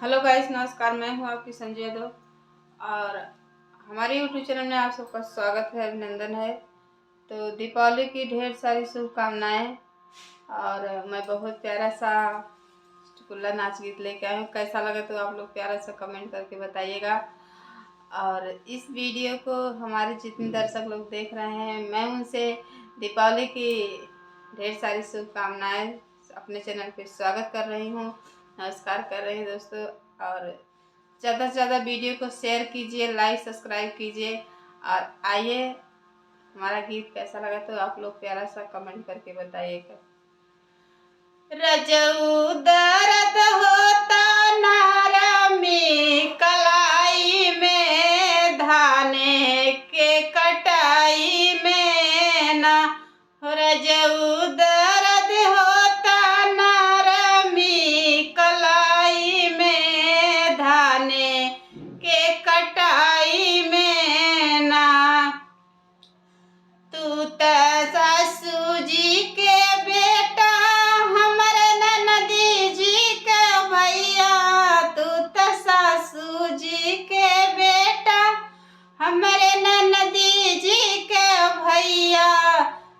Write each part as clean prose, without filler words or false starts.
Hello guys, नमस्कार। मैं हूं आपकी संजय यादव और हमारे यूट्यूब चैनल में आप सबका स्वागत है, अभिनंदन है। तो दीपावली की ढेर सारी शुभकामनाएं। और मैं बहुत प्यारा सा चुटकुला नाच गीत लेके आई हूँ। कैसा लगा तो आप लोग प्यारा सा कमेंट करके बताइएगा। और इस वीडियो को हमारे जितने दर्शक लोग देख रहे हैं, मैं उनसे दीपावली की ढेर सारी शुभकामनाएं अपने चैनल पे स्वागत कर रही हूँ, नमस्कार कर रही हूँ दोस्तों। और ज़्यादा से ज़्यादा वीडियो को शेयर कीजिए, लाइक सब्सक्राइब कीजिए। और आइए, हमारा गीत कैसा लगा तो आप लोग प्यारा सा कमेंट करके बताइएगा। रजऊ दर्द होता नारमी कलाई में, धाने के कटाई में ना। रजऊ दर्द होता नारमी कलाई में, धाने के कटाई में ना। तू त सासू जी के बेटा, हमरे ननदी जी के भैया। तू त सासू जी के बेटा, हमरे ननदी जी के भैया।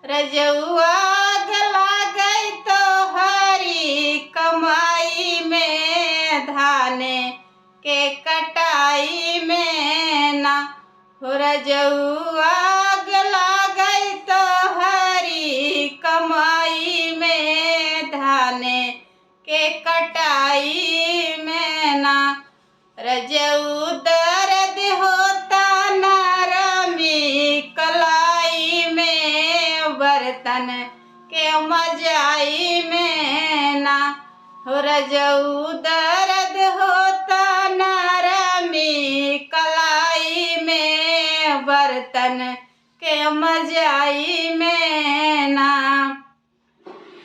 रजउआ गला गई तो हरी कमाई में, धाने के कटाई में ना। हो रजउआ गला गई तो हरी कमाई में, धाने के कटाई में ना। रजऊ दर्द होता नरमी कलाई में, बर्तन के मजाई में ना। हो रजऊ दर्द होता नरमी कलाई में, बर्तन के मजाई में ना।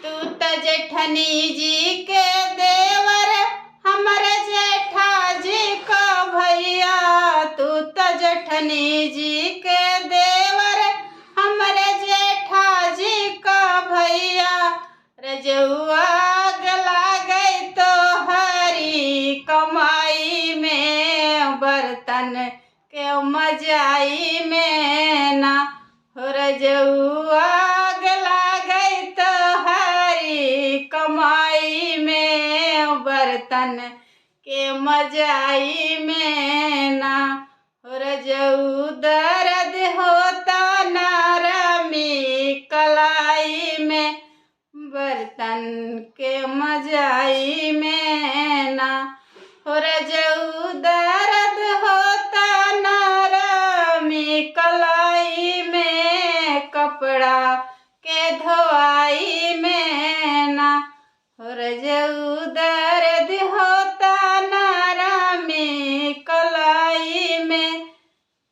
तू त जेठनी जी के देवर, हमरे जेठा जी का भैया। तू त जेठनी जी के देवर, हमरे जेठा जी का भैया। रजउआ गला गई तो हरी कमाई में, बर्तन के मजाई में ना। हो रजउआ गला गई तो हरी कमाई में, बर्तन के मजाई में ना। हो रजऊ दर्द होता नरमी कलाई में, बर्तन के मजाई में ना। हो रजऊ दर्द होता नरमी कलाई में, कपड़ा के धोआई में ना। हो रजऊ दर्द होता नरमी कलाई में,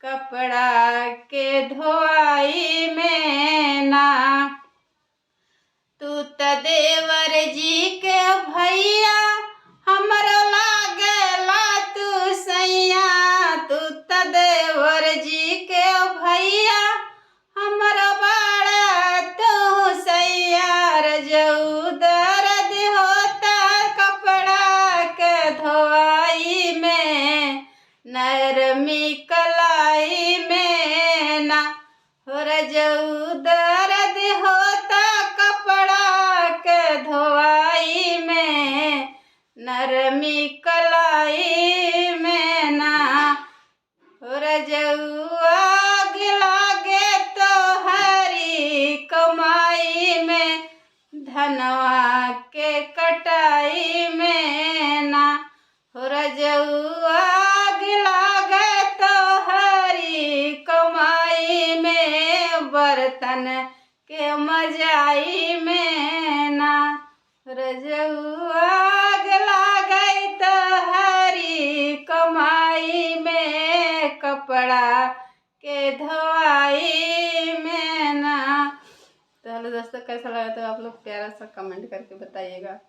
कपड़ा के धोआई में ना। तू त देवर जी के भैया, हमरो लागेला तू सैया। तू त देवर जी के भैया, हमरो बाड़ा तू सैया। रजऊ दर्द होता कपड़ा के धोआई में, नरमी कलाई में ना। हो रजऊ दर्द होता कपड़ा के धोआई में, नरमी कलाई में ना। हो रजउआ गला गे तो हरी कमाई में, धनवा के कटाई में ना। हो रजउआ गला गे तो हरी कमाई में, बर्तन के मजाई में ना। रजउआ गला गई तो हरी कमाई में, कपड़ा के धोआई में ना। तो हेलो दोस्तों, कैसा लगा तो आप लोग प्यारा सा कमेंट करके बताइएगा।